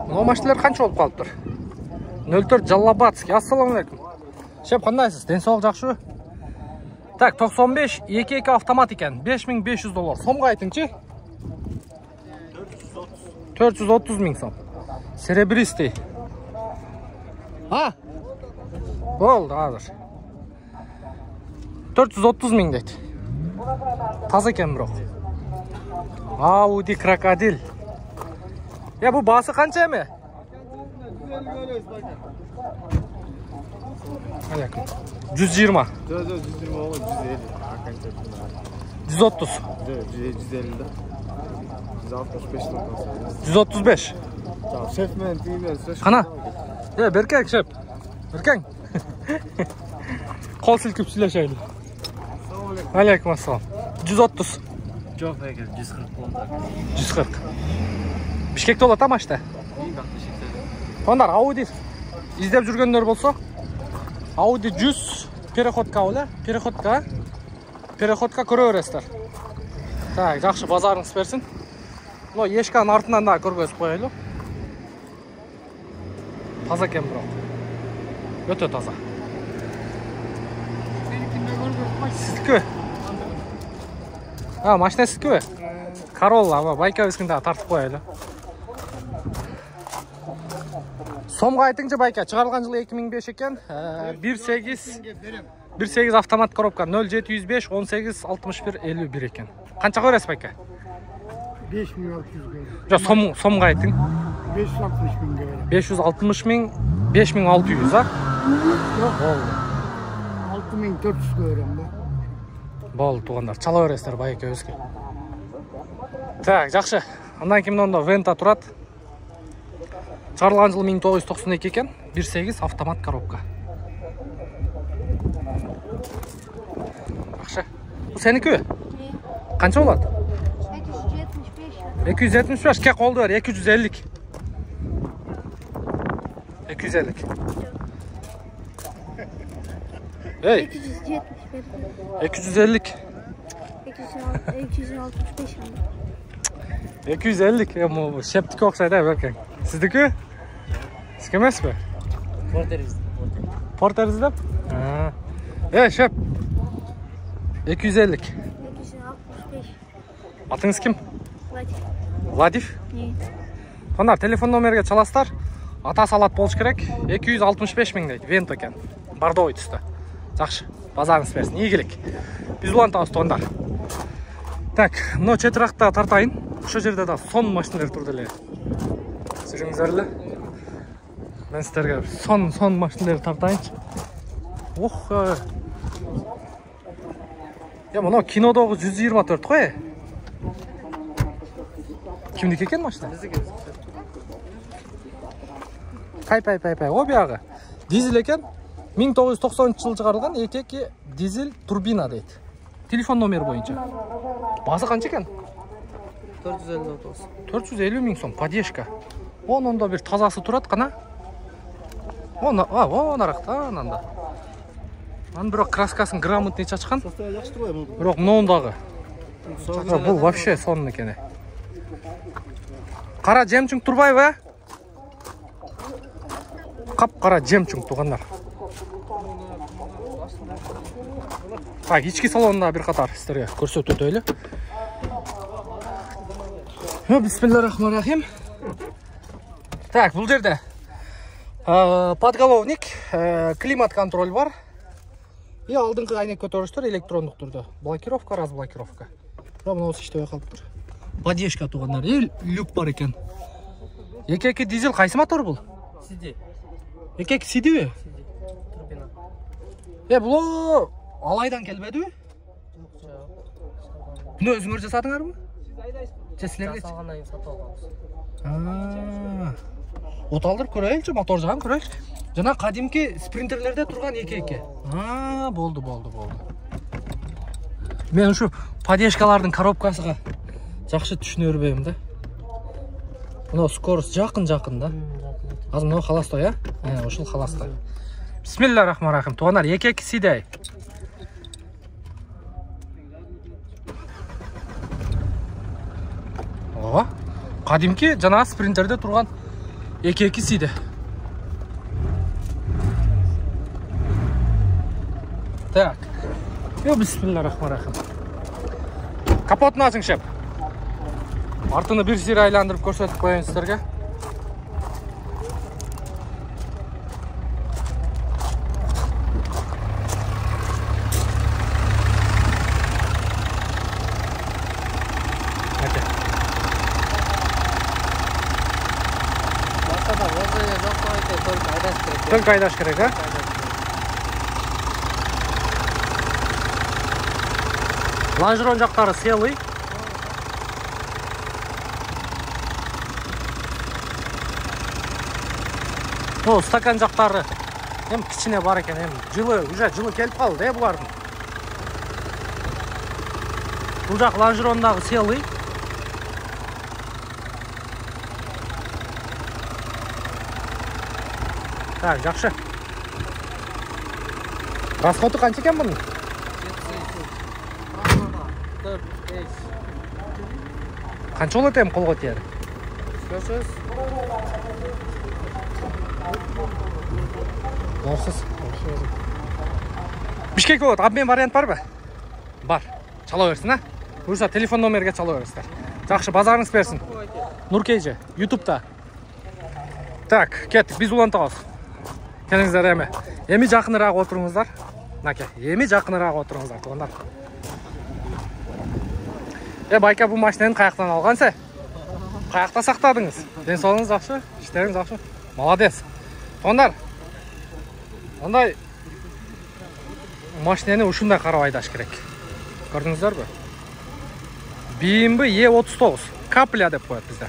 Мына машиналар канча болуп калыптыр? 04 Жаллабадский. Ассаламу алейкум. Шеп, кандайсыз? Ден соолук жакшыбы? Так, 95 22 автомат экен. $5500. Сомго айтыңчы? 430 миң сом. Серебристый. Болду азыр. 430 миң дейт. Таза экен бирок. Ауди крокодил. Бу басы канча эми? 120. 130.
150 да.
135.
Шеф менен тиймес.
Кана? Беркең шеп. Беркең. Кол силкип сүйлөшөйлү. Алейкум ассалам. 130.
Жок, 140 болду.
140. Бишкекте болот а машина? Туугандар, Ауди издеп жүргөндөр болсо, Ауди 100 переходка эле, переходка көрө бересиздер. Так, жакшы, базарыңыз берсин. Мына ешканын артынан да көргөзүп коелу. Таза экен бирок. Өтө таза. Сиздики? Машина сиздики? Corolla, байкабызгын да тартып коелу. Сомго айтыңчы байка, чыгарылган жылы 2005 экен. 1.8 автомат коробка 0705 18 61 51 экен. Канчага бересиз байка?
5600 берем.
Жок, сомго айтың.
560 миңге берем.
560 миң, 5600, а? Болду.
6400 берем да.
Болду, туугандар, чала бересиздер байка өзгө. Так, жакшы. Андан кийин мында Venta турат. Чыгарылган жылы 1992 экен. 1.8 автомат коробка. Жакшы. Бул сеники? Канча болот? 275. Ке колду бер, 250. 250. Ey. 250. 250. Ama şeptik oksaydı belki. Sizdeki? Sikemez mi? Porterizde. Şep. 250.
265.
Atınız kim?
Vladif.
Vladif? Onlar telefon номерге çalasızlar. Ата салат болуш керек. 265 миң дейт. Vento экен. Бардовый түсті. Жақшы. Базарыңыз берсін. Ийгилик. Биз улантабыз туугандар. Так, мына четиракта тартайын. Ошол жерде да сон машиналар турду эле. Жүрүңүздөр эле. Мен сиздерге сон машиналар тартайынчы. Ох. Я мына кинодогу 124 кой. Кимдики экен машина? Пай. О биягы. Дизель экен. 1993 жылы чыгарылган 2.2 дизель турбина дейт. Телефон номери боюнча. Базы канча экен? 450 миң сом, поддержка. Онда бир тазасы турат кана. Наракта, ананда. Анын бирок краскасын грамотный чачкан. Бирок мынаундагы. Бул вообще сон экен. Кара жемчуң турбайбы? Кап-кара жемчуң туугандар. Так, ички салонунда бир катар сиздерге көрсөтүп өтөлү. Бисмиллахиррахманиррахим. Так, бул жерде подголовник, климат контроль бар. И алдыңкы айнек көтөрүштөр электрондук түрдө. Блокировка, разблокировка. Мына осы иштебей калыптыр. Поддержка туугандар. Люк бар экен. 2.2 дизель кайсы мотор бул?
Сиди.
2.2 сидиби?
Турбина.
Бул алайдан келбедиби? Буну өзүңөр жасадыңарбы? Же силерге
Жасалгандан кийин сатып алганбыз.
От алдырып көрөйүнчү, мотор жагын көрөйүнчү. Жана кадимки спринтерлерде турган 2.2. Болду. Мен ушу поддержкалардын коробкасыга жакшы түшүнө бербейм да. Мына скорость жакын да. Азыр мына халастой, ушул халастой. Бисмиллахиррахманиррахим. Туугандар, 2.2 сидай. Кадимки жана спринтерде турган 2.2 сиде. Так. Бисмиллахиррахманиррахим. Капотун ачың шеп. Артыны бир сир айландырып көрсөтүп коеюн сиздерге. Только айдаш керек, а? Лонжерон жактары селый. Стакан жактары эми кичине бар экен, эми жылы келип калды, булардын. Бул жак лонжерондагы селый. Так, жакшы. Расходу канча экен бунун?
4, 5.
Қанша болады ем қолға тиер?
Сөз.
Дұрсыз. Бишкек болады, обмен вариант бар ба? Бар. Чала берсін, а? Бұйырса телефон номерге чала берсіздер. Жақшы, базарыңыз берсін. Нуркейджи, ютубта. Так, кеттік, біз улантығыз. Келіңіздер еме. Еми жақынырақ отырыңыздар. Наке, еми жақынырақ отырыңыздар, туғандар. Байка, бұл машинаны қаяқтан алған сәй? Қаяқта сақтадыңыз. Ден солыңыз жақшы, іштеріңіз жақшы. Молодец. Туғандар, ондай машинаны ұшында қарау айдаш керек. Көрдіңіздер бі? BMW E39. Капля деп қояды бізде.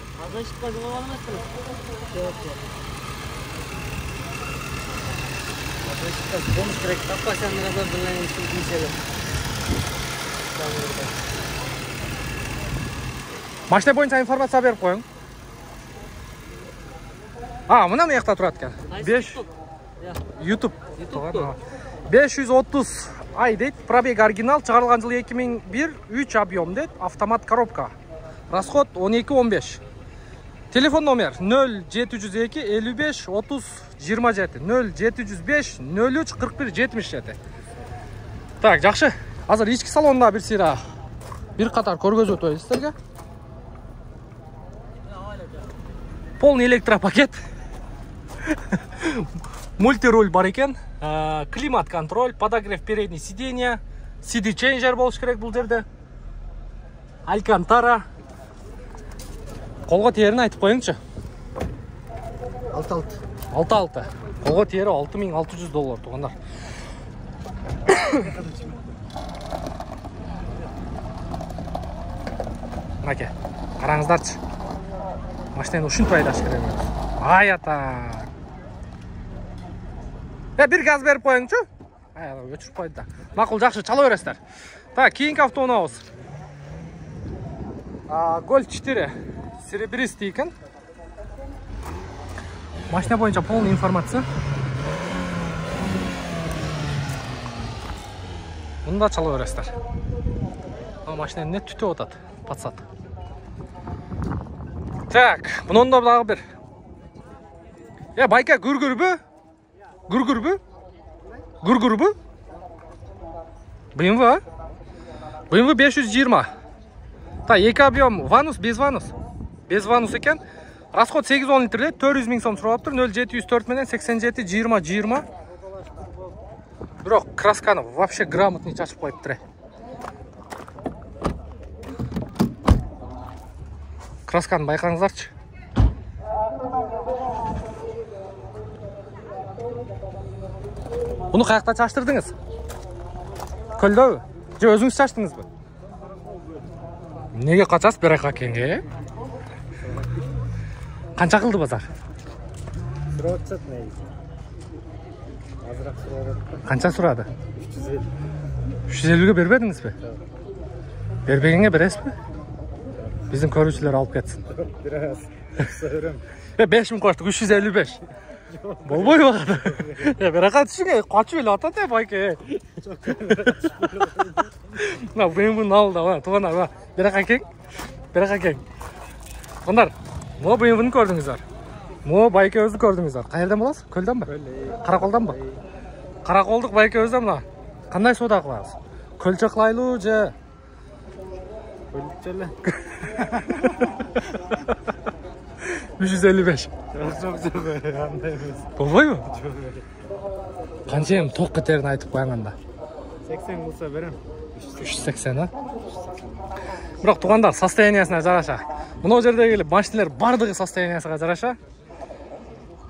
Машина бойынша информация беріп қойың. Мына маяқта тұрады екен. YouTube. 530 ай дейді. Пробег оригинал. Шығарылған жылы 2001. 3 объем дейді. Автомат коробка. Расход 12-15. Телефон номер 0702 55 30 27. 0705 03 41 77. Так, жақшы. Азыр ички салонда бір сира. Bir қатар көргөзіп өтөйүн сіздерге. Полный электропакет. Мультируль бар екен. Климат контроль, подогрев передней сиденья, CD changer болуш керек бұл жерде. Алькантара. Қолға тиерін айтып қойыңшы. 6-6. Қолға тиері $6600 туғандар. Наке, қараңыздаршы. Машинаны ұшын пайдаш керек. Ай ата. Bir gaz berip koyыңчы. Өчүрүп койду да. Макул, жакшы, чала бересиздер. Так, кийинки автоунаабыз. Golf 4 серебристый экен. Машина боюнча полный информация. Мында чала бересиздер. Машина эмне түтүп атат? Патсат. Так, мунун да дагы бир. Байка гүргүрбү? Гүргүрбү? Гүргүрбү? BMW? BMW 520. Та, 2 объем ванус, без ванус. Без ванус екен. Расход 8-10 литрде, 400 000 сом сурап тұр. 0704 менен 87 20 20. Бирок красканы вообще грамотный чачып коюптур. Красканы байкаңыздарчы. Bunu kayakta çaştırdınız? Kölde mi? Je özünüz çaştınız mı? Nege kaças berek akenge? Kança kıldı bazar?
Sıravatçat neydi? Azırak sıravatçat.
Kança suradı?
350.
350'ge berbediniz mi? Berbegenge beres mi? Bizim körücüler alıp ketsin.
Biraz. Sığırım.
5000 koştuk, 355. Bolboy bakады. Берака түшүңө качып эле атат байке. На BMW ал да, тугана ба. Берака кең. Берака кең. Ондар, мо BMW-ны көрдүңүздөр. Мо байке өзү көрдүңүздөр. Каерден боласыз? Көлдөн ба? Караколдон ба? Караколдук байке өзү мына. Кандай соода кылабыз? Көлчө кылайлы же?
Көлчө эле.
355.
Çok böyle anlayamıyoruz.
Bolboy mu? Kança em tok keterini aytıp koyanganda?
80 bulsa verem.
380 ha? Bırak tuğandar состояниясына жараша. Мына жерде келип машиналар бардыгы состояниясына жараша.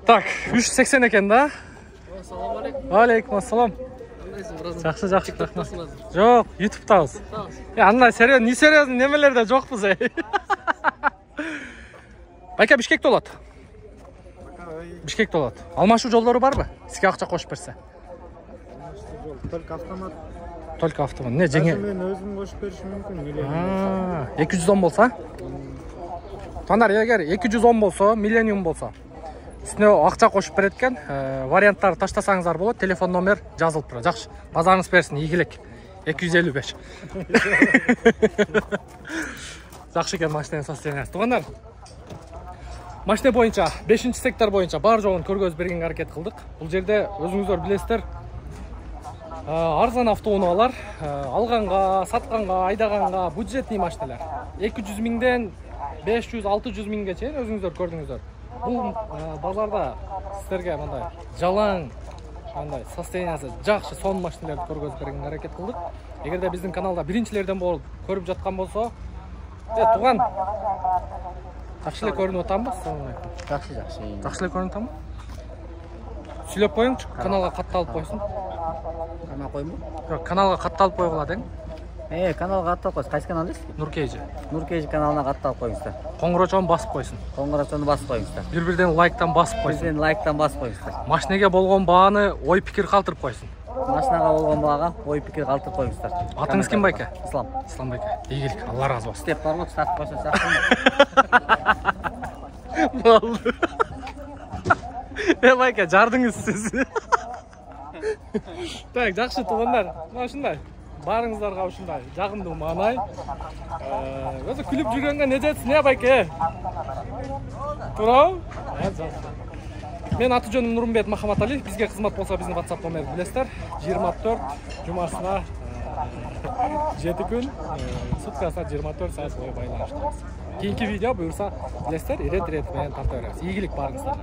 Так, 380 экен да.
Assalomu alaykum.
Алейкум ассалам. Жакшы, жакшы, рахмат. Жок, YouTube'дабыз. Андай серьезный, не серьезный немелерде жокпуз. Байка Бишкекте болот. Бишкекте болот. Алмашуу жолдору барбы? Сизге акча кошуп берсе.
Только автомат.
Только автомат. Не, жеңе.
Мен өзүм кошуп беришим мүмкүн. Миллениум.
210 болса? Тандар, эгер 210 болсо, Millennium болсо, үстүнө акча кошуп берет экен. Варианттарды таштасаңыздар болот. Телефон номер жазылып турат. Жакшы. Базарыңыз берсин, ийгилик. 255. Жакшы экен машинанын состояниясы. Туугандар, машина боюнча 5-сектор боюнча бар жогун көргөзүп бергенге аракет кылдык. Бул жерде өзүңүздөр билесиздер, арзан автоунаалар, алганга, сатканга, айдаганга бюджетный машиналар. 200 миңден 500-600 миңге чейин өзүңүздөр көрдүңүздөр. Бул базарда сиздерге мындай жалаң, мындай состояниясы жакшы сон машиналарды көргөзүп бергенге аракет кылдык. Эгерде биздин каналда биринчилерден болуп көрүп жаткан болсо, туган жакшы эле көрүнүп атамбы?
Жакшы.
Жакшы эле көрүнүп атамбы? Сүйлөп коюңчу, каналга катталып койсун.
Кана койму?
Жок, каналга катталып койгула дең.
Каналга катталып койсун. Кайсы канал дейсиз?
Нуркейжи.
Нуркейжи каналына катталып коюңуздар.
Коңгурочону басып койсун.
Коңгурочону басып коюңуздар.
Бир-бирден лайктан басып койсун.
Бирден лайктан басып коюңуздар.
Машинеге болгон бааны ой пикир калтырып койсун.
Машинага болгон баага ой пикир калтырып коюңуздар.
Атыңыз ким байке?
Ислам.
Ислам байке. Ийгилик, Алла разы болсун.
Степ барбы, тартып койсоң сактырма.
Болду. Байке, жардыңыз сиз. Так, жакшы туугандар. Мына ушундай. Барыңыздарга ушундай жагымдуу маанай. Өзү күлүп жүргөнгө не жетсин, байке? Туурабы? Мен аты жөнүм Нурмбет Махаматали. Бизге кызмат болсо биздин WhatsApp номерди билесиздер. 24 жумасына 7 күн, суткасына 24 саат бою байланыштабыз. Кийинки видео буюрса билесиздер, ирет менен тарта беребиз. Ийгилик барыңыздарга.